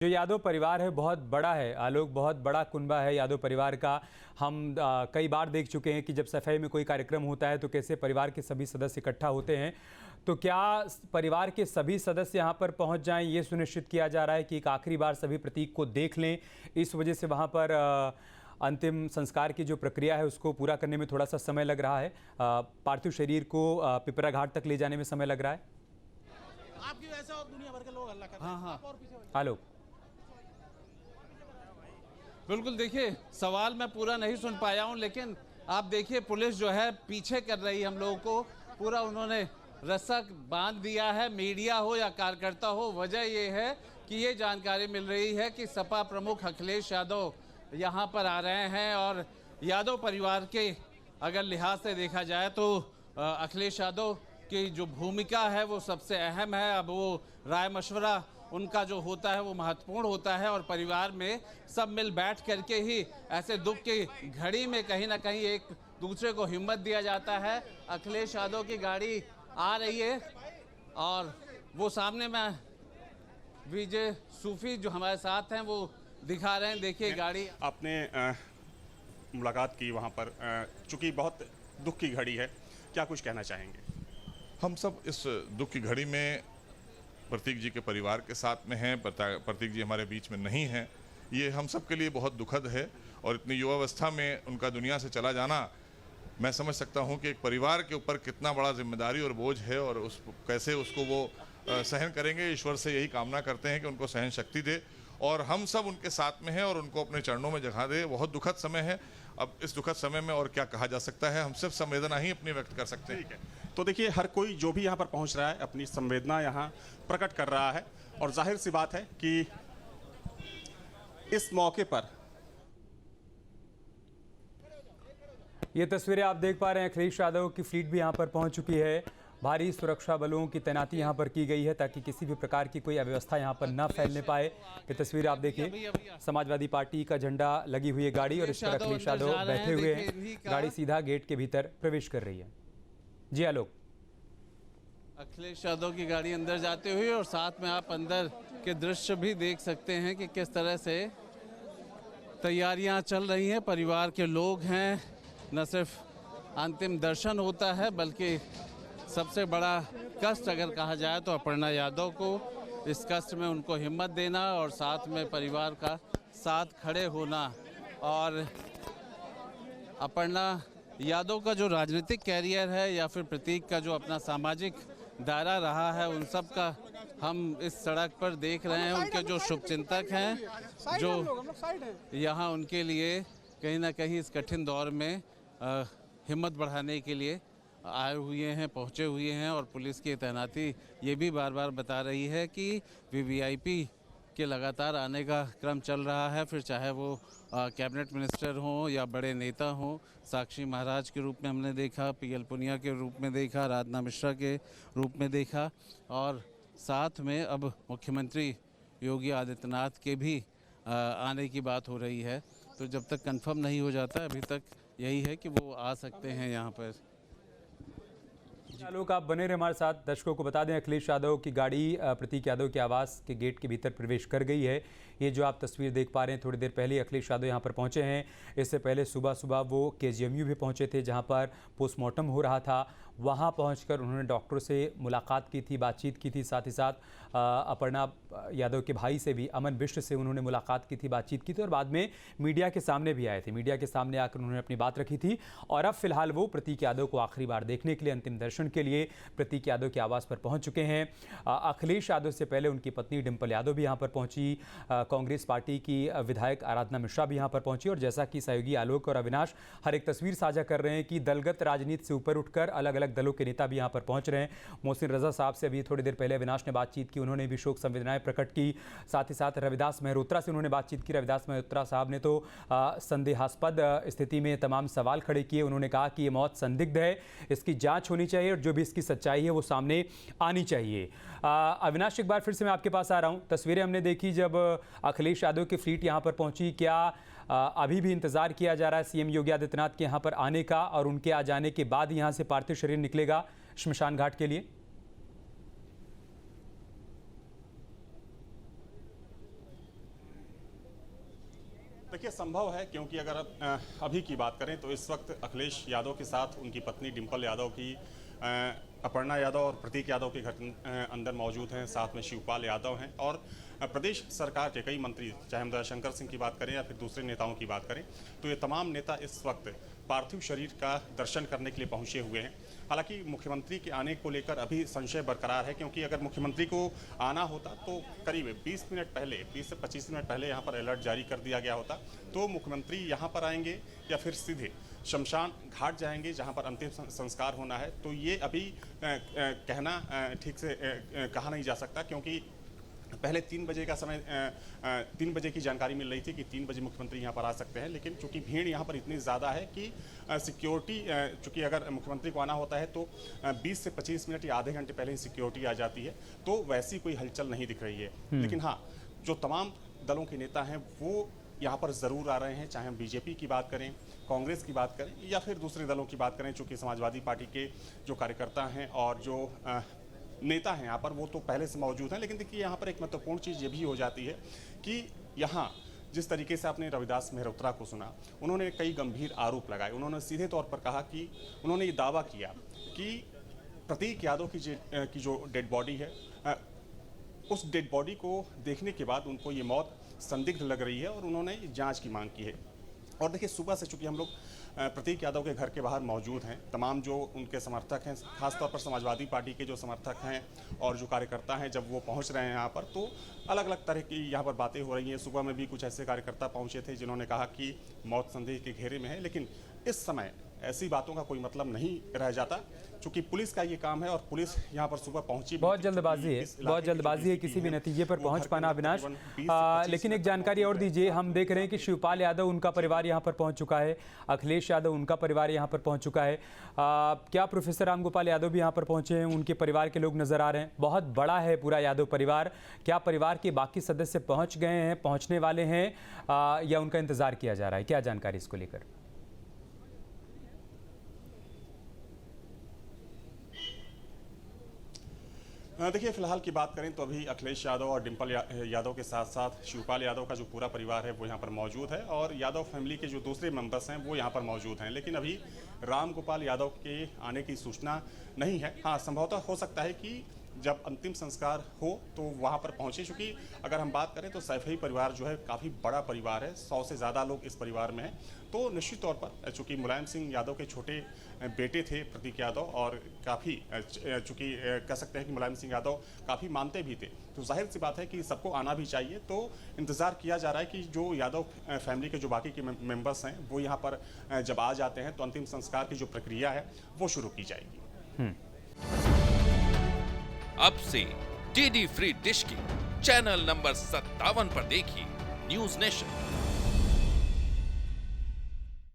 जो यादव परिवार है बहुत बड़ा है आलोक, बहुत बड़ा कुनबा है यादव परिवार का। हम कई बार देख चुके हैं कि जब सफाई में कोई कार्यक्रम होता है तो कैसे परिवार के सभी सदस्य इकट्ठा होते हैं। तो क्या परिवार के सभी सदस्य यहाँ पर पहुँच जाएं, ये सुनिश्चित किया जा रहा है कि एक आखिरी बार सभी प्रतीक को देख लें, इस वजह से वहाँ पर अंतिम संस्कार की जो प्रक्रिया है उसको पूरा करने में थोड़ा सा समय लग रहा है। पार्थिव शरीर को पिपरा घाट तक ले जाने में समय लग रहा है। आपकी वजह और दुनिया भर के लोग हल्ला कर रहे हैं। हाँ। और पीछे आलोक, बिल्कुल, देखिए सवाल मैं पूरा नहीं सुन पाया हूं, लेकिन आप देखिए पुलिस जो है पीछे कर रही है हम लोगों को। पूरा उन्होंने रस्सा बांध दिया है, मीडिया हो या कार्यकर्ता हो। वजह ये है कि ये जानकारी मिल रही है कि सपा प्रमुख अखिलेश यादव यहाँ पर आ रहे हैं और यादव परिवार के अगर लिहाज से देखा जाए तो अखिलेश यादव की जो भूमिका है वो सबसे अहम है। अब वो राय मशवरा उनका जो होता है वो महत्वपूर्ण होता है और परिवार में सब मिल बैठ करके ही ऐसे दुख की घड़ी में कहीं ना कहीं एक दूसरे को हिम्मत दिया जाता है। अखिलेश यादव की गाड़ी आ रही है और वो सामने में विजय सूफी जो हमारे साथ हैं वो दिखा रहे हैं। देखिए गाड़ी। आपने मुलाकात की वहाँ पर, चूँकि बहुत दुख की घड़ी है, क्या कुछ कहना चाहेंगे? हम सब इस दुख की घड़ी में प्रतीक जी के परिवार के साथ में हैं। प्रतीक जी हमारे बीच में नहीं हैं, ये हम सब के लिए बहुत दुखद है और इतनी युवावस्था में उनका दुनिया से चला जाना, मैं समझ सकता हूं कि एक परिवार के ऊपर कितना बड़ा जिम्मेदारी और बोझ है और कैसे उसको वो सहन करेंगे। ईश्वर से यही कामना करते हैं कि उनको सहन शक्ति दे और हम सब उनके साथ में हैं और उनको अपने चरणों में जगह दे। बहुत दुखद समय है। अब इस दुखद समय में और क्या कहा जा सकता है, हम सिर्फ संवेदना ही अपनी व्यक्त कर सकते हैं। ठीक है, तो देखिए हर कोई जो भी यहाँ पर पहुँच रहा है अपनी संवेदना यहाँ प्रकट कर रहा है और जाहिर सी बात है कि इस मौके पर ये तस्वीरें आप देख पा रहे हैं, अखिलेश यादव की फ्लीट भी यहाँ पर पहुँच चुकी है। भारी सुरक्षा बलों की तैनाती यहाँ पर की गई है ताकि किसी भी प्रकार की कोई अव्यवस्था यहाँ पर न फैलने पाए। ये तस्वीर आप देखिए, समाजवादी पार्टी का झंडा लगी हुई है गाड़ी और इस पर अखिलेश यादव बैठे हुए हैं। गाड़ी सीधा गेट के भीतर प्रवेश कर रही है। जी आलोक, अखिलेश यादव की गाड़ी अंदर जाते हुए और साथ में आप अंदर के दृश्य भी देख सकते हैं कि किस तरह से तैयारियां चल रही हैं। परिवार के लोग हैं, न सिर्फ अंतिम दर्शन होता है बल्कि सबसे बड़ा कष्ट अगर कहा जाए तो अपर्णा यादव को, इस कष्ट में उनको हिम्मत देना और साथ में परिवार का साथ खड़े होना। और अपर्णा यादव का जो राजनीतिक कैरियर है या फिर प्रतीक का जो अपना सामाजिक दायरा रहा है, उन सब का हम इस सड़क पर देख रहे हैं। उनके जो शुभचिंतक हैं जो यहाँ उनके लिए कहीं ना कहीं इस कठिन दौर में हिम्मत बढ़ाने के लिए आए हुए हैं, पहुँचे हुए हैं। और पुलिस की तैनाती ये भी बार बार बता रही है कि वीवीआईपी के लगातार आने का क्रम चल रहा है, फिर चाहे वो कैबिनेट मिनिस्टर हों या बड़े नेता हों। साक्षी महाराज के रूप में हमने देखा, पीएल पुनिया के रूप में देखा, राधना मिश्रा के रूप में देखा और साथ में अब मुख्यमंत्री योगी आदित्यनाथ के भी आने की बात हो रही है। तो जब तक कंफर्म नहीं हो जाता, अभी तक यही है कि वो आ सकते हैं यहाँ पर। लोग आप बने रहे हमारे साथ। दर्शकों को बता दें, अखिलेश यादव की गाड़ी प्रतीक यादव के आवास के गेट के भीतर प्रवेश कर गई है। ये जो आप तस्वीर देख पा रहे हैं, थोड़ी देर पहले अखिलेश यादव यहाँ पर पहुँचे हैं। इससे पहले सुबह सुबह वो केजीएमयू भी पहुँचे थे जहाँ पर पोस्टमार्टम हो रहा था। वहाँ पहुंचकर उन्होंने डॉक्टरों से मुलाकात की थी, बातचीत की थी। साथ ही साथ अपर्णा यादव के भाई से भी, अमन बिष्ट से उन्होंने मुलाकात की थी, बातचीत की थी और बाद में मीडिया के सामने भी आए थे। मीडिया के सामने आकर उन्होंने अपनी बात रखी थी और अब फिलहाल वो प्रतीक यादव को आखिरी बार देखने के लिए, अंतिम दर्शन के लिए प्रतीक यादव के आवास पर पहुँच चुके हैं। अखिलेश यादव से पहले उनकी पत्नी डिम्पल यादव भी यहाँ पर पहुँची। कांग्रेस पार्टी की विधायक आराधना मिश्रा भी यहाँ पर पहुँची और जैसा कि सहयोगी आलोक और अविनाश हर एक तस्वीर साझा कर रहे हैं कि दलगत राजनीति से ऊपर उठकर अलग अलग दलों के नेता भी यहां पर पहुंच रहे हैं। मोहसिन रजा साहब से अभी थोड़ी देर पहले अविनाश ने बातचीत की, उन्होंने भी शोक संवेदनाएं प्रकट की। साथ ही साथ रविदास मेहरोत्रा से उन्होंने बातचीत की। रविदास मेहरोत्रा साहब ने तो संदेहास्पद स्थिति में तमाम सवाल खड़े किए। उन्होंने कहा कि ये मौत संदिग्ध है, इसकी जांच होनी चाहिए और जो भी इसकी सच्चाई है वो सामने आनी चाहिए। अविनाश, एक बार फिर से मैं आपके पास आ रहा हूं। तस्वीरें हमने देखी जब अखिलेश यादव की फ्लीट यहां पर पहुंची। क्या अभी भी इंतजार किया जा रहा है सीएम योगी आदित्यनाथ के यहाँ पर आने का और उनके आ जाने के बाद यहाँ से पार्थिव शरीर निकलेगा श्मशान घाट के लिए? देखिए संभव है, क्योंकि अगर अभी की बात करें तो इस वक्त अखिलेश यादव के साथ उनकी पत्नी डिंपल यादव की अपर्णा यादव और प्रतीक यादव के घर अंदर मौजूद हैं, साथ में शिवपाल यादव हैं और प्रदेश सरकार के कई मंत्री, चाहे हम शंकर सिंह की बात करें या फिर दूसरे नेताओं की बात करें, तो ये तमाम नेता इस वक्त पार्थिव शरीर का दर्शन करने के लिए पहुंचे हुए हैं। हालांकि मुख्यमंत्री के आने को लेकर अभी संशय बरकरार है, क्योंकि अगर मुख्यमंत्री को आना होता तो करीब 20 मिनट पहले, 20 से 25 मिनट पहले यहाँ पर अलर्ट जारी कर दिया गया होता, तो मुख्यमंत्री यहाँ पर आएंगे या फिर सीधे शमशान घाट जाएंगे जहाँ पर अंतिम संस्कार होना है। तो ये अभी कहना ठीक से कहा नहीं जा सकता, क्योंकि पहले 3 बजे का समय 3 बजे की जानकारी मिल रही थी कि 3 बजे मुख्यमंत्री यहाँ पर आ सकते हैं, लेकिन चूंकि भीड़ यहाँ पर इतनी ज़्यादा है कि सिक्योरिटी, चूंकि अगर मुख्यमंत्री को आना होता है तो 20 से 25 मिनट या आधे घंटे पहले ही सिक्योरिटी आ जाती है, तो वैसी कोई हलचल नहीं दिख रही है। लेकिन हाँ, जो तमाम दलों के नेता हैं वो यहाँ पर ज़रूर आ रहे हैं, चाहे हम बीजेपी की बात करें, कांग्रेस की बात करें या फिर दूसरे दलों की बात करें। चूँकि समाजवादी पार्टी के जो कार्यकर्ता हैं और जो नेता हैं यहाँ पर, वो तो पहले से मौजूद हैं। लेकिन देखिए यहाँ पर एक महत्वपूर्ण चीज़ ये भी हो जाती है कि यहाँ जिस तरीके से आपने रविदास मेहरोत्रा को सुना, उन्होंने कई गंभीर आरोप लगाए। उन्होंने सीधे तौर पर कहा कि उन्होंने ये दावा किया कि प्रतीक यादव की जो डेड बॉडी है, उस डेड बॉडी को देखने के बाद उनको ये मौत संदिग्ध लग रही है और उन्होंने जांच की मांग की है। और देखिए सुबह से चूंकि हम लोग प्रतीक यादव के घर के बाहर मौजूद हैं, तमाम जो उनके समर्थक हैं, खासतौर पर समाजवादी पार्टी के जो समर्थक हैं और जो कार्यकर्ता हैं, जब वो पहुंच रहे हैं यहाँ पर, तो अलग अलग तरह की यहाँ पर बातें हो रही हैं। सुबह में भी कुछ ऐसे कार्यकर्ता पहुंचे थे जिन्होंने कहा कि मौत संदेह के घेरे में है, लेकिन इस समय ऐसी बातों का कोई मतलब नहीं रह जाता, क्योंकि पुलिस का ये काम है और पुलिस यहाँ पर सुबह पहुंची। बहुत जल्दबाजी है किसी भी नतीजे पर पहुंच पाना। अविनाश, लेकिन एक जानकारी और दीजिए, हम देख रहे हैं कि शिवपाल यादव, उनका परिवार यहाँ पर पहुंच चुका है, अखिलेश यादव, उनका परिवार यहाँ पर पहुंच चुका है। क्या प्रोफेसर राम गोपाल यादव भी यहाँ पर पहुंचे हैं? उनके परिवार के लोग नजर आ रहे हैं। बहुत बड़ा है पूरा यादव परिवार। क्या परिवार के बाकी सदस्य पहुँच गए हैं, पहुँचने वाले हैं, या उनका इंतजार किया जा रहा है? क्या जानकारी इसको लेकर? देखिए फिलहाल की बात करें तो अभी अखिलेश यादव और डिंपल यादव के साथ साथ शिवपाल यादव का जो पूरा परिवार है वो यहाँ पर मौजूद है और यादव फैमिली के जो दूसरे मेंबर्स हैं वो यहाँ पर मौजूद हैं। लेकिन अभी राम गोपाल यादव के आने की सूचना नहीं है। हाँ, संभवतः हो सकता है कि जब अंतिम संस्कार हो तो वहाँ पर पहुँचे, चूँकि अगर हम बात करें तो सैफई परिवार जो है काफ़ी बड़ा परिवार है, 100 से ज़्यादा लोग इस परिवार में हैं। तो निश्चित तौर पर चूँकि मुलायम सिंह यादव के छोटे बेटे थे प्रतीक यादव, और काफ़ी चूँकि कह सकते हैं कि मुलायम सिंह यादव काफ़ी मानते भी थे, तो जाहिर सी बात है कि सबको आना भी चाहिए। तो इंतज़ार किया जा रहा है कि जो यादव फैमिली के जो बाकी के मेंबर्स हैं वो यहाँ पर जब आ जाते हैं तो अंतिम संस्कार की जो प्रक्रिया है वो शुरू की जाएगी। अब से डीडी फ्री डिश की चैनल नंबर 57 पर देखिए न्यूज़ नेशन।